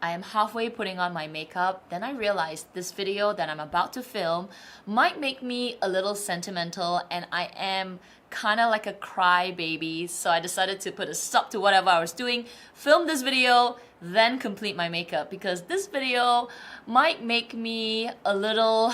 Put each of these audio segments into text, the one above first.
I am halfway putting on my makeup, then I realized this video that I'm about to film might make me a little sentimental, and I am kind of like a crybaby, so I decided to put a stop to whatever I was doing, film this video, then complete my makeup, because this video might make me a little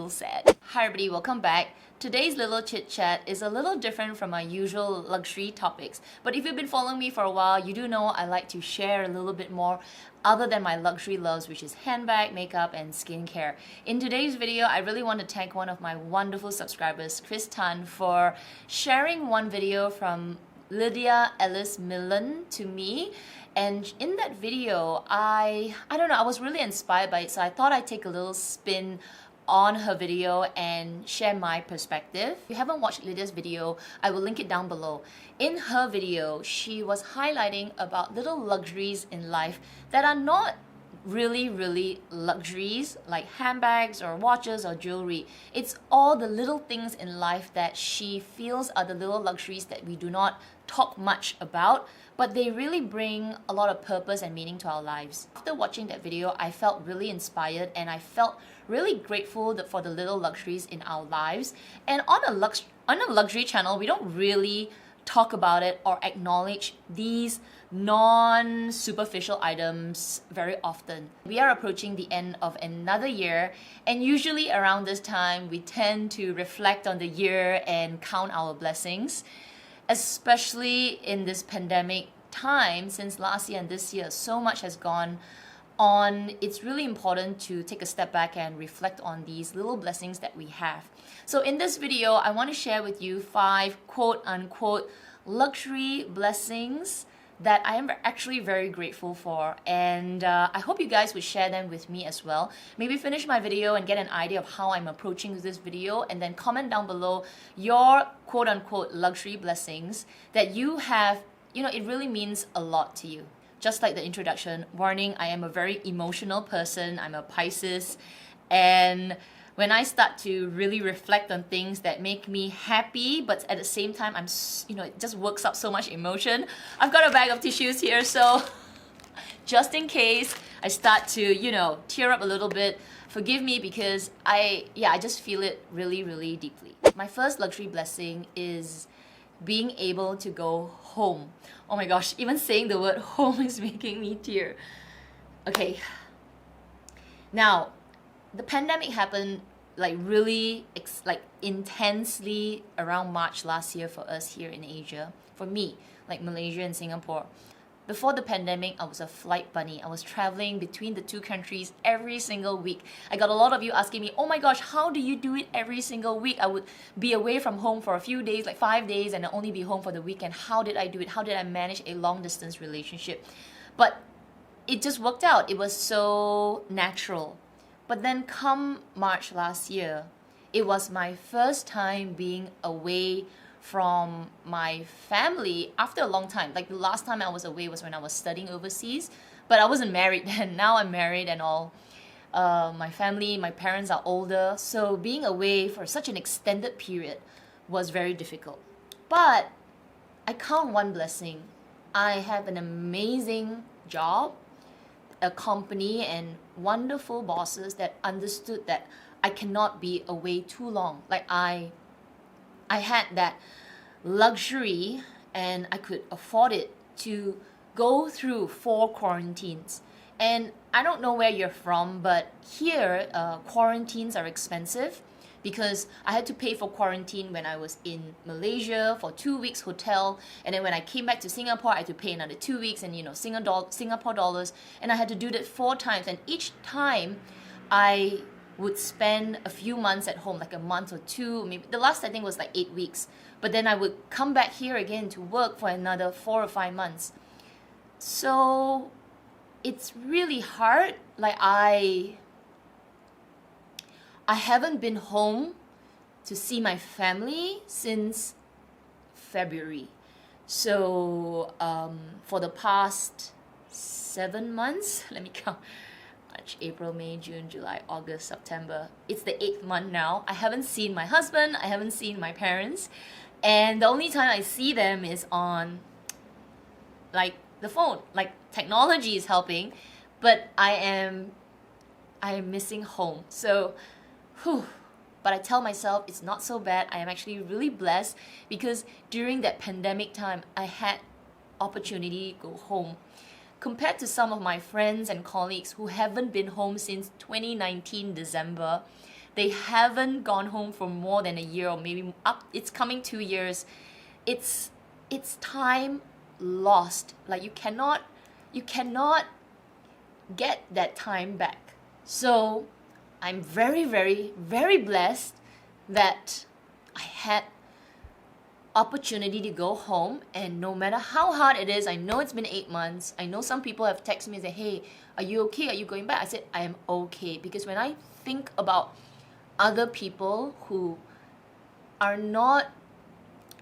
sad. Hi everybody, welcome back. Today's little chit chat is a little different from my usual luxury topics, but if you've been following me for a while, you do know I like to share a little bit more other than my luxury loves, which is handbag, makeup, and skincare. In today's video, I really want to thank one of my wonderful subscribers, Chris Tan, for sharing one video from Lydia Ellis Millen to me. And in that video, I don't know, I was really inspired by it, so I thought I'd take a little spin on her video and share my perspective. If you haven't watched Lydia's video, I will link it down below. In her video, she was highlighting about little luxuries in life that are not really luxuries, like handbags or watches or jewelry. It's all the little things in life that she feels are the little luxuries that we do not talk much about, but they really bring a lot of purpose and meaning to our lives. After watching that video, I felt really inspired and I felt really grateful for the little luxuries in our lives. And on a luxury channel, we don't really talk about it or acknowledge these non-superficial items very often. We are approaching the end of another year, and usually around this time we tend to reflect on the year and count our blessings. Especially in this pandemic time, since last year and this year, so much has gone on. It's really important to take a step back and reflect on these little blessings that we have. So in this video, I want to share with you 5 quote-unquote luxury blessings that I am actually very grateful for, and I hope you guys would share them with me as well. Maybe finish my video and get an idea of how I'm approaching this video, and then comment down below your quote-unquote luxury blessings that you have. You know, it really means a lot to you. Just like the introduction, warning, I am a very emotional person. I'm a Pisces, and when I start to really reflect on things that make me happy, but at the same time, it just works up so much emotion. I've got a bag of tissues here, so just in case I start to, tear up a little bit, forgive me, because I just feel it really deeply. My first luxury blessing is being able to go home. Oh my gosh, even saying the word home is making me tear. Okay. Now, the pandemic happened really intensely around March last year for us here in Asia. For me, like Malaysia and Singapore. Before the pandemic, I was a flight bunny. I was traveling between the two countries every single week. I got a lot of you asking me, oh my gosh, how do you do it every single week? I would be away from home for a few days, like 5 days, and I'd only be home for the weekend. How did I do it? How did I manage a long distance relationship? But it just worked out. It was so natural. But then come March last year, it was my first time being away from my family after a long time. Like the last time I was away was when I was studying overseas, but I wasn't married then. Now I'm married and all. My family, my parents are older, so being away for such an extended period was very difficult. But I count one blessing. I have an amazing job, a company, and wonderful bosses that understood that I cannot be away too long. Like I had that luxury, and I could afford it, to go through 4 quarantines. And I don't know where you're from, but here quarantines are expensive, because I had to pay for quarantine when I was in Malaysia for 2 weeks hotel, and then when I came back to Singapore, I had to pay another 2 weeks and Singapore dollars, and I had to do that 4 times, and each time I would spend a few months at home, like a month or 2, maybe the last I think was like 8 weeks, but then I would come back here again to work for another 4 or 5 months. So it's really hard. Like I haven't been home to see my family since February. So for the past 7 months, let me count, March, April, May, June, July, August, September. It's the 8th month now. I haven't seen my husband, I haven't seen my parents, and the only time I see them is on like the phone. Like, technology is helping, but I am missing home. So, whew. But I tell myself it's not so bad. I am actually really blessed because during that pandemic time, I had opportunity to go home. Compared to some of my friends and colleagues who haven't been home since 2019 December, they haven't gone home for more than a year, or maybe it's coming 2 years. It's time lost. Like, you cannot get that time back. So I'm very, very, very blessed that I had opportunity to go home, and no matter how hard it is, I know it's been 8 months. I know some people have texted me and said, hey, are you okay? Are you going back? I said, I am okay, because when I think about other people who are not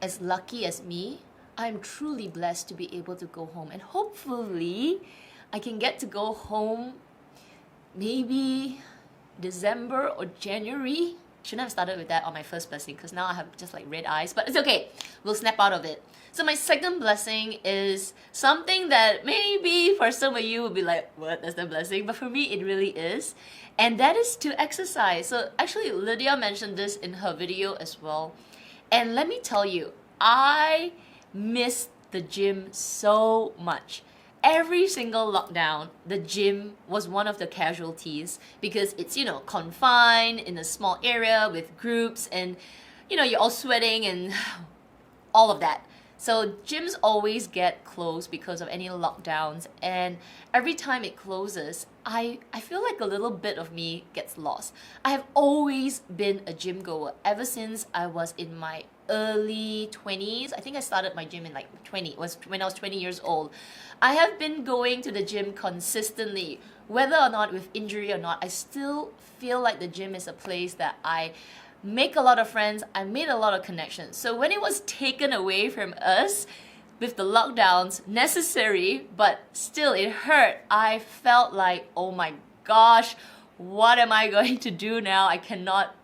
as lucky as me, I'm truly blessed to be able to go home, and hopefully I can get to go home maybe December or January. Shouldn't have started with that on my first blessing, because now I have just like red eyes, but it's okay. We'll snap out of it. So my second blessing is something that maybe for some of you will be like, what, that's the blessing? But for me, it really is. And that is to exercise. So actually, Lydia mentioned this in her video as well. And let me tell you, I missed the gym so much. Every single lockdown, the gym was one of the casualties because it's, confined in a small area with groups, and, you're all sweating and all of that. So gyms always get closed because of any lockdowns, and every time it closes, I feel like a little bit of me gets lost. I have always been a gym goer ever since I was in my early 20s. I think I started my gym in like when I was 20 years old. I have been going to the gym consistently. Whether or not with injury or not, I still feel like the gym is a place that I make a lot of friends, I made a lot of connections. So when it was taken away from us with the lockdowns, necessary, but still it hurt, I felt like, oh my gosh, what am I going to do now? I cannot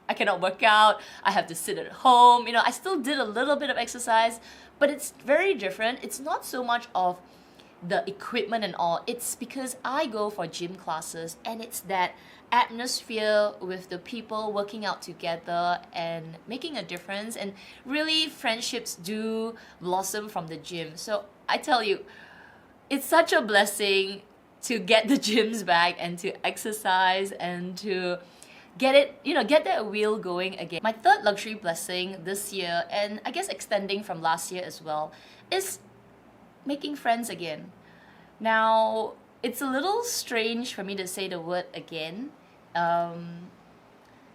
work out. I have to sit at home. I still did a little bit of exercise, but it's very different. It's not so much of the equipment and all. It's because I go for gym classes, and it's that atmosphere with the people working out together and making a difference, and really friendships do blossom from the gym. So I tell you, it's such a blessing to get the gyms back and to exercise and to get it, get that wheel going again. My third luxury blessing this year, and I guess extending from last year as well, is making friends again. Now, it's a little strange for me to say the word again.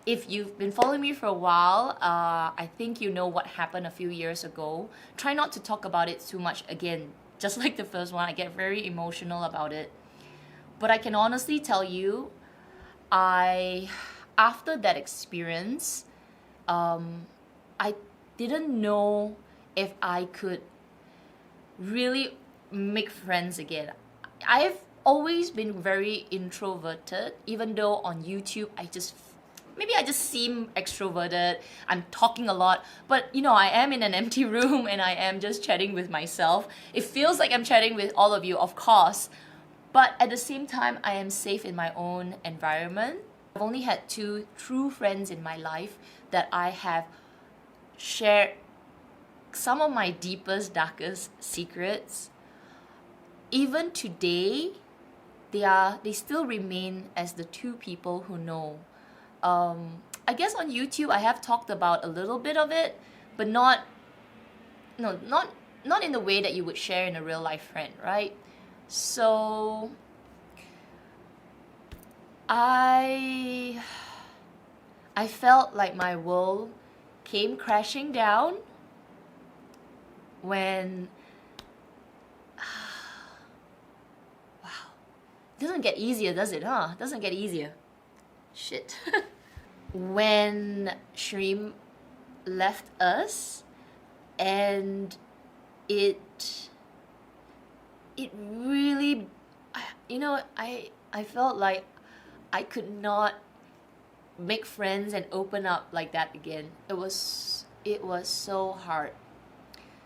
If you've been following me for a while, I think you know what happened a few years ago. Try not to talk about it too much again. Just like the first one, I get very emotional about it. But I can honestly tell you, after that experience, I didn't know if I could really make friends again. I've always been very introverted, even though on YouTube I just seem extroverted. I'm talking a lot, but I am in an empty room and I am just chatting with myself. It feels like I'm chatting with all of you, of course, but at the same time, I am safe in my own environment. I've only had 2 true friends in my life that I have shared some of my deepest, darkest secrets. Even today, they still remain as the 2 people who know. I guess on YouTube I have talked about a little bit of it, but not in the way that you would share in a real life friend, right? So I felt like my world came crashing down when wow, it doesn't get easier, does it? It doesn't get easier. Shit. When Shreem left us, and it really, I felt like I could not make friends and open up like that again. It was so hard.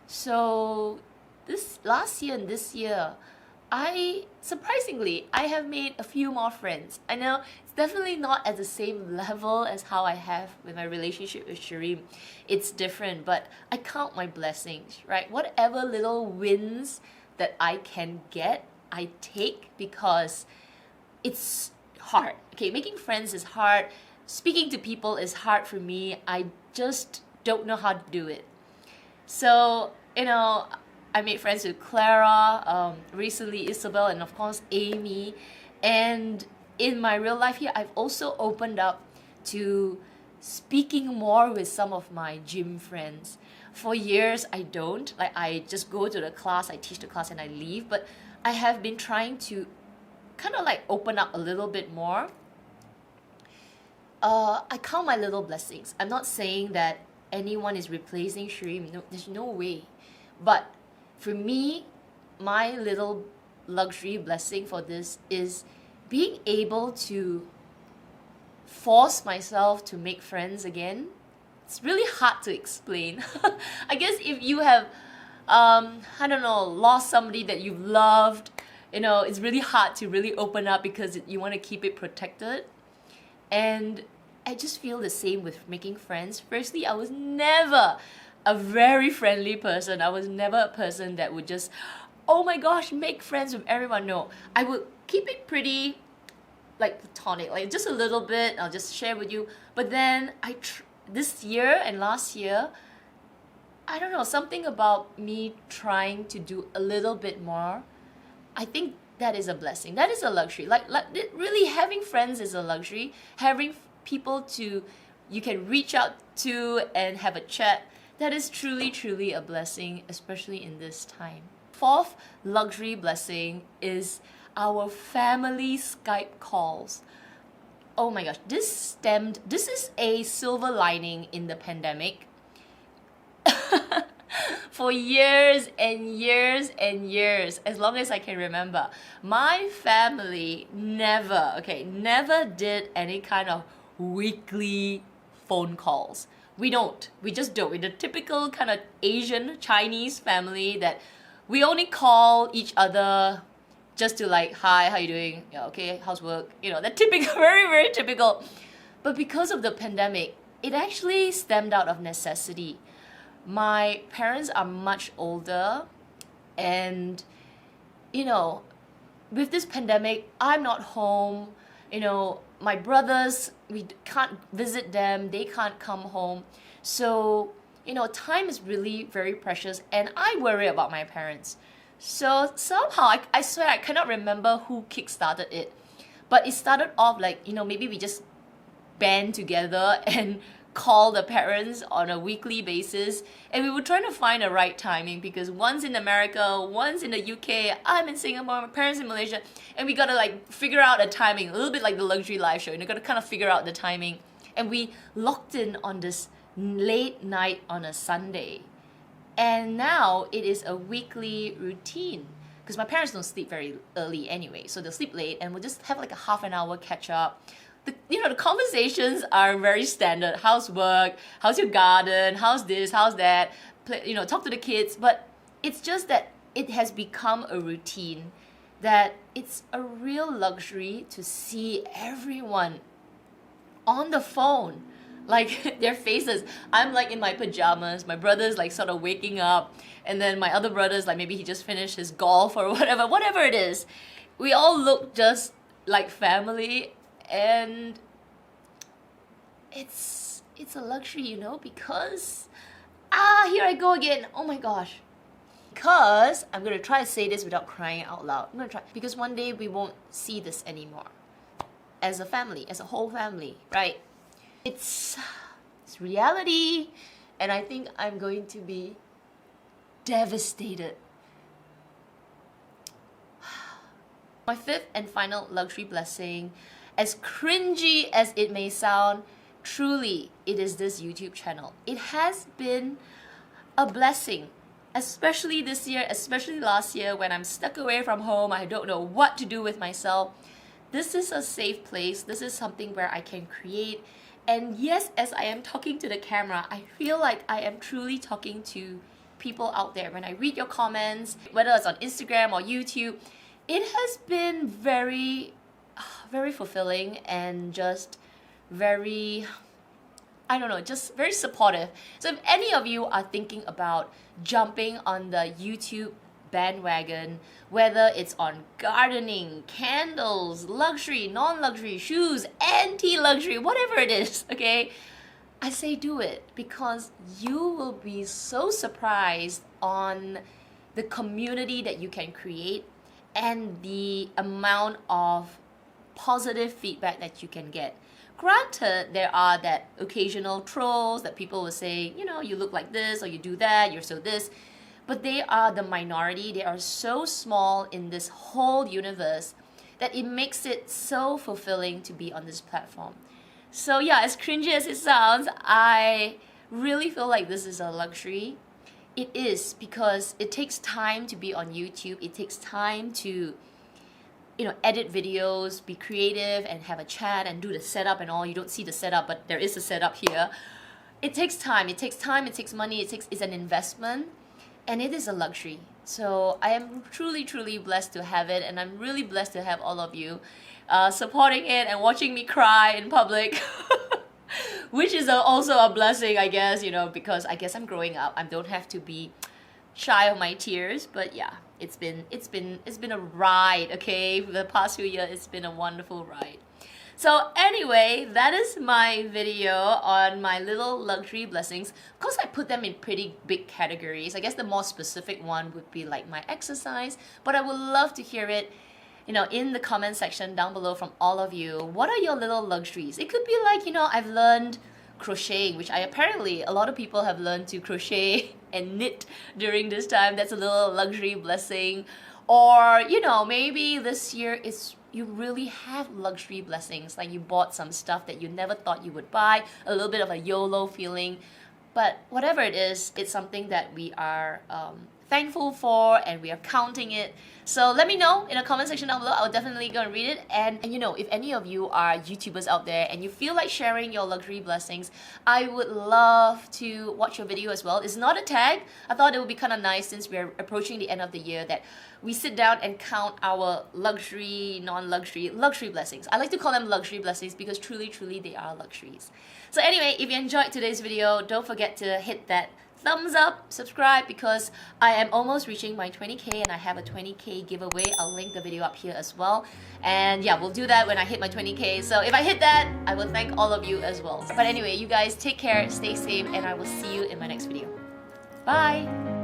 So this last year and this year, surprisingly, I have made a few more friends. I know it's definitely not at the same level as how I have with my relationship with Shireen. It's different, but I count my blessings, right? Whatever little wins that I can get, I take, because it's hard. Okay, making friends is hard. Speaking to people is hard for me. I just don't know how to do it. So, I made friends with Clara, recently Isabel, and of course Amy. And in my real life here, I've also opened up to speaking more with some of my gym friends. For years, I don't. Like, I just go to the class, I teach the class, and I leave. But I have been trying to kind of like open up a little bit more. I count my little blessings. I'm not saying that anyone is replacing Shireen. No, there's no way. But for me, my little luxury blessing for this is being able to force myself to make friends again. It's really hard to explain. I guess if you have, I don't know, lost somebody that you've loved, it's really hard to really open up because you want to keep it protected. And I just feel the same with making friends. Firstly, I was never a very friendly person. I was never a person that would just, oh my gosh, make friends with everyone. No, I would keep it pretty like platonic, like just a little bit. I'll just share with you. But then this year and last year, I don't know, something about me trying to do a little bit more. I think that is a blessing. That is a luxury. Like really, having friends is a luxury. Having people you can reach out to and have a chat, that is truly a blessing, especially in this time. Fourth luxury blessing is our family Skype calls. Oh my gosh, this is a silver lining in the pandemic. For years and years and years, as long as I can remember, my family never did any kind of weekly phone calls. We just don't. We're the typical kind of Asian Chinese family that we only call each other just to like, hi, how you doing? Yeah, okay, how's work? That typical, very typical. But because of the pandemic, it actually stemmed out of necessity. My parents are much older, and with this pandemic, I'm not home. My brothers, we can't visit them, they can't come home. So, time is really very precious, and I worry about my parents. So somehow, I swear I cannot remember who kickstarted it, but it started off like, maybe we just band together and call the parents on a weekly basis, and we were trying to find the right timing because one's in America, one's in the UK, I'm in Singapore, my parents in Malaysia, and we gotta like figure out a timing, a little bit like the luxury live show, gotta kind of figure out the timing. And we locked in on this late night on a Sunday, and now it is a weekly routine because my parents don't sleep very early anyway, so they'll sleep late, and we'll just have like a half an hour catch up. The conversations are very standard. How's work? How's your garden? How's this? How's that? Talk to the kids. But it's just that it has become a routine, that it's a real luxury to see everyone on the phone, like their faces. I'm like in my pajamas. My brother's like sort of waking up, and then my other brother's like maybe he just finished his golf or whatever it is. We all look just like family. And it's a luxury, because here I go again. Oh my gosh. Because I'm gonna try to say this without crying out loud. I'm gonna try, because one day we won't see this anymore. As a family, as a whole family, right? It's reality, and I think I'm going to be devastated. My fifth and final luxury blessing, as cringy as it may sound, truly it is this YouTube channel. It has been a blessing, especially this year, especially last year when I'm stuck away from home. I don't know what to do with myself. This is a safe place. This is something where I can create. And yes, as I am talking to the camera, I feel like I am truly talking to people out there. When I read your comments, whether it's on Instagram or YouTube, it has been very, very fulfilling and just very, I don't know, just very supportive. So if any of you are thinking about jumping on the YouTube bandwagon, whether it's on gardening, candles, luxury, non-luxury, shoes, anti-luxury, whatever it is, okay? I say do it because you will be so surprised on the community that you can create and the amount of positive feedback that you can get. Granted, there are that occasional trolls that people will say, you know, you look like this or you do that, you're so this, but they are the minority. They are so small in this whole universe that it makes it so fulfilling to be on this platform. So yeah, as cringy as it sounds, I really feel like this is a luxury. It is because it takes time to be on YouTube. It takes time to, you know, edit videos, be creative and have a chat and do the setup and all. You don't see the setup, but there is a setup here. It takes time, it takes money, it's an investment, and it is a luxury. So I am truly, truly blessed to have it, and I'm really blessed to have all of you supporting it and watching me cry in public. Which is also a blessing, I guess, you know, because I guess I'm growing up. I don't have to be shy of my tears, but yeah, it's been a ride, okay? For the past few years, it's been a wonderful ride. So anyway, that is my video on my little luxury blessings. Of course, I put them in pretty big categories. I guess the more specific one would be like my exercise, but I would love to hear it, you know, in the comment section down below from all of you. What are your little luxuries? It could be like, you know, I've learned crocheting, which apparently a lot of people have learned to crochet and knit during this time. That's a little luxury blessing. Or, you know, maybe this year you really have luxury blessings, like you bought some stuff that you never thought you would buy, a little bit of a YOLO feeling. But whatever it is, it's something that we are thankful for and we are counting it. So let me know in the comment section down below. I'll definitely go and read it. And you know, if any of you are YouTubers out there and you feel like sharing your luxury blessings, I would love to watch your video as well. It's not a tag. I thought it would be kind of nice since we're approaching the end of the year that we sit down and count our luxury, non-luxury, luxury blessings. I like to call them luxury blessings because truly, truly they are luxuries. So anyway, if you enjoyed today's video, don't forget to hit that thumbs up, subscribe, because I am almost reaching my 20k and I have a 20k giveaway. I'll link the video up here as well. And yeah, we'll do that when I hit my 20k. So if I hit that, I will thank all of you as well. But anyway, you guys take care, stay safe, and I will see you in my next video. Bye!